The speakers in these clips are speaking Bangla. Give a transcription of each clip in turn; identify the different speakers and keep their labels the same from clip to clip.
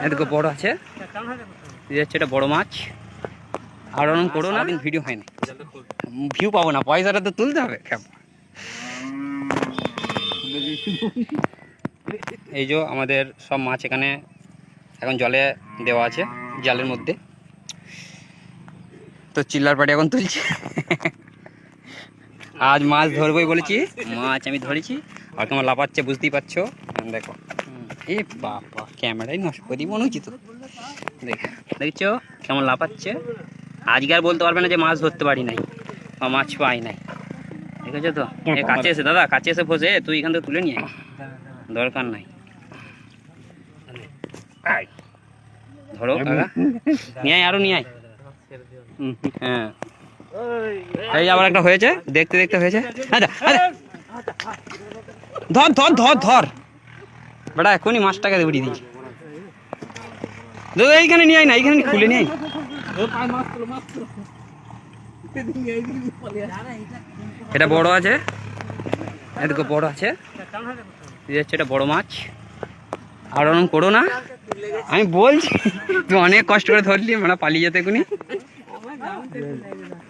Speaker 1: এদিকে বড় আছে, এটা বড় মাছ। আর ওরকম করো না, ভিডিও হয় না, ভিউ পাবো না, পয়সাটা তো তুলতে হবে। এই যে আমাদের সব মাছ এখানে এখন জলে দেওয়া আছে, জালের মধ্যে। তো চিল্লার পাটি এখন তুলছে। আজ মাছ ধরবই বলেছি, মাছ আমি ধরেছি। আর তোমার লাফাচ্ছে, বুঝতেই পারছো। দেখো, এ বাবা, ক্যামেরাই নষ্ট করি মনে হচ্ছে তো। দেখছো কেমন লাফাচ্ছে। আজকে আর বলতে পারবে না যে মাছ ধরতে পারি নাই বা মাছ পাই নাই। ঠিক আছে তো, কাছে এসে দাদা, কাছে এসে বসে তুই এখান থেকে তুলে নিয়ে আয়, দরকার নাই। ধরো কাকা, নিয়ে আয়, আরো নিয়ে আয়। হ্যাঁ, এই আবার একটা হয়েছে, দেখতে দেখতে হয়েছে। ধর ধর ধর ধর বেটা, এখনই মাছটাকে উড়িয়ে দিয়েছি। দাদা এইখানে নিয়ে আয় না, এইখানে খুলে নিয়ে আয়। এটা বড় আছে, এদিকে বড় আছে, এটা বড় মাছ। আর ওরকম করো না, আমি বলছি তুই অনেক কষ্ট করে ধরলি, মানে পালিয়ে যেতে এখনই।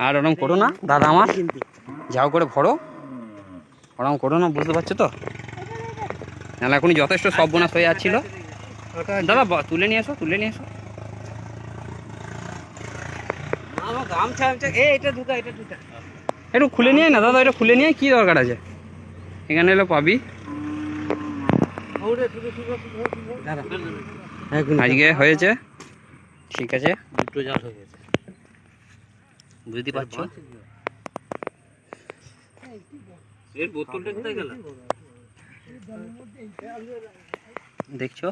Speaker 1: আর ওরকম করো না দাদা আমার, যাও করে ভরো, ওরকম করো না, বুঝতে পারছো তো। নাহলে এখনই যথেষ্ট সর্বনাশ হয়ে যাচ্ছিল। দাদা তুলে নিয়ে এসো, তুলে নিয়ে এসো। একটু খুলে নিয়ে না দাদা, এটা খুলে নিয়ে কি দরকার আছে, এখানে এলো পাবি। আজকে হয়েছে, ঠিক আছে, দুটো জাল হয়ে গেছে, বুঝতে পারছো। এর বোতলটা কোথায় গেল দেখছো।